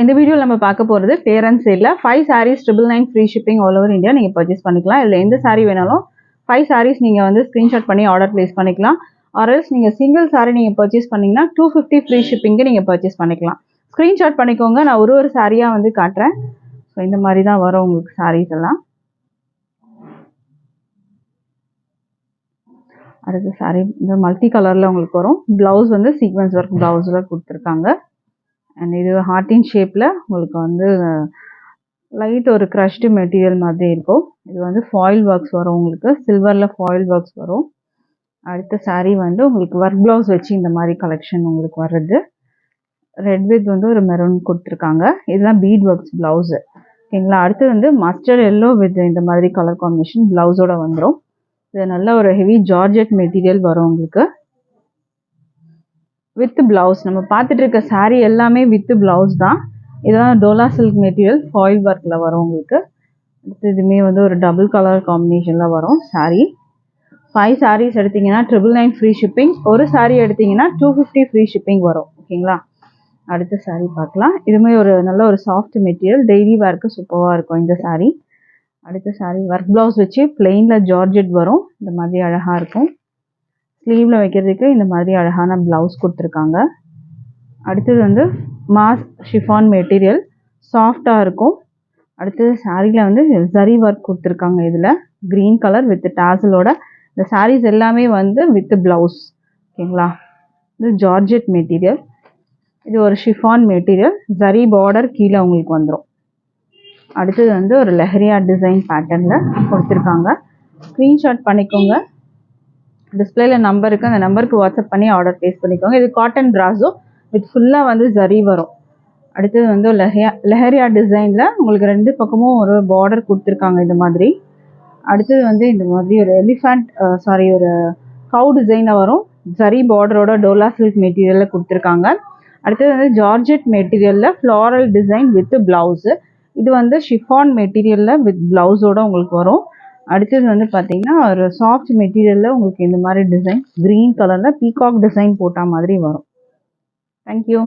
இந்த வீடியோவில் நம்ம பார்க்க போகிறது பேரண்ட் சேலில் 5 sarees 999 free shipping all over India நீங்கள் பர்ச்சேஸ் பண்ணிக்கலாம். இல்லை எந்த saree வேணாலும் 5 sarees நீங்கள் வந்து ஸ்க்ரீன்ஷாட் பண்ணி ஆர்டர் ப்ளேஸ் பண்ணிக்கலாம். ஆர்எல்ஸ் நீங்கள் சிங்கிள் saree நீங்கள் பர்ச்சேஸ் பண்ணிங்கன்னா 250 ஃப்ரீ ஷிப்பிங்கு நீங்கள் பர்ச்சேஸ் பண்ணிக்கலாம். ஸ்க்ரீன்ஷாட் பண்ணிக்கோங்க. நான் ஒரு சாரியாக வந்து காட்டுறேன். ஸோ இந்த மாதிரி தான் வரும் உங்களுக்கு sarees எல்லாம். அடுத்த saree இந்த மல்டி கலரில் உங்களுக்கு வரும். ப்ளவுஸ் வந்து சீக்வன்ஸ் ஒர்க் ப்ளவுஸில் கொடுத்துருக்காங்க. அண்ட் இது ஹார்ட்டின் ஷேப்பில் உங்களுக்கு வந்து லைட் ஒரு க்ரஷ்டு மெட்டீரியல் மாதிரி இருக்கும். இது வந்து ஃபாயில் ஒர்க்ஸ் வரும், உங்களுக்கு சில்வரில் ஃபாயில் ஒர்க்ஸ் வரும். அடுத்த saree வந்து உங்களுக்கு ஒர்க் ப்ளவுஸ் வச்சு இந்த மாதிரி கலெக்ஷன் உங்களுக்கு வர்றது. ரெட் வித் வந்து ஒரு மெரூன் கொடுத்துருக்காங்க. இதெல்லாம் பீட் ஒர்க்ஸ் ப்ளவுஸு, ஓகேங்களா. அடுத்து வந்து மஸ்டர்ட் எல்லோ வித் இந்த மாதிரி கலர் காம்பினேஷன் ப்ளவுஸோட வந்துடும். இது நல்ல ஒரு ஹெவி ஜார்ஜெட் மெட்டீரியல் வரும் உங்களுக்கு வித் ப்ளவுஸ். நம்ம பார்த்துட்டு இருக்க saree எல்லாமே வித் ப்ளவுஸ் தான். இதெல்லாம் டோலா சில்க் மெட்டீரியல் ஃபாயில் ஒர்க்கில் வரும் உங்களுக்கு. அடுத்து இதுவுமே வந்து ஒரு டபுள் கலர் காம்பினேஷனில் வரும் saree. 5 sarees எடுத்திங்கன்னா 999 ஃப்ரீ ஷிப்பிங். ஒரு saree எடுத்திங்கன்னா 250 ஃப்ரீ ஷிப்பிங் வரும், ஓகேங்களா. அடுத்த saree பார்க்கலாம். இதுவுமே ஒரு நல்ல ஒரு சாஃப்ட் மெட்டீரியல், டெய்லி வேர்க்கு சூப்பராக இருக்கும் இந்த saree. அடுத்த saree ஒர்க் ப்ளவுஸ் வச்சு பிளெயினில் ஜார்ஜெட் வரும். இந்த மாதிரி அழகாக இருக்கும். ஸ்லீவில் வைக்கிறதுக்கு இந்த மாதிரி அழகான ப்ளவுஸ் கொடுத்துருக்காங்க. அடுத்தது வந்து மாஸ் ஷிஃபான் மெட்டீரியல், சாஃப்டாக இருக்கும். அடுத்தது சாரியில் வந்து ஜரி ஒர்க் கொடுத்துருக்காங்க. இதில் க்ரீன் கலர் வித் டாசலோட இந்த சாரீஸ் எல்லாமே வந்து வித் ப்ளவுஸ், ஓகேங்களா. இது ஜார்ஜெட் மெட்டீரியல். இது ஒரு ஷிஃபான் மெட்டீரியல், ஜரி பார்டர் கீழே உங்களுக்கு வந்துடும். அடுத்தது வந்து ஒரு லெஹரியா டிசைன் பேட்டர்னில் கொடுத்துருக்காங்க. ஸ்க்ரீன்ஷாட் பண்ணிக்கோங்க. டிஸ்பிளேல நம்பர் இருக்குது, அந்த நம்பருக்கு வாட்ஸ்அப் பண்ணி ஆர்டர் ப்ளேஸ் பண்ணிக்கோங்க. இது காட்டன் ப்ராஸோ வித் ஃபுல்லாக வந்து ஜரி வரும். அடுத்தது வந்து லெஹரியா டிசைனில் உங்களுக்கு 2 பக்கமும் ஒரு பார்டர் கொடுத்துருக்காங்க இந்த மாதிரி. அடுத்தது வந்து இந்த மாதிரி ஒரு ஒரு கவு டிசைனில் வரும். ஜரி பார்டரோட டோலா சில்க் மெட்டீரியலில் கொடுத்துருக்காங்க. அடுத்தது வந்து ஜார்ஜெட் மெட்டீரியலில் ஃப்ளாரல் டிசைன் வித் ப்ளவுஸு. இது வந்து ஷிஃபான் மெட்டீரியலில் வித் ப்ளவுஸோடு உங்களுக்கு வரும். அடுத்தது வந்து பார்த்தீங்கன்னா ஒரு சாஃப்ட் மெட்டீரியலில் உங்களுக்கு இந்த மாதிரி டிசைன் க்ரீன் கலரில் பீகாக் டிசைன் போட்ட மாதிரி வரும். தேங்க்யூ.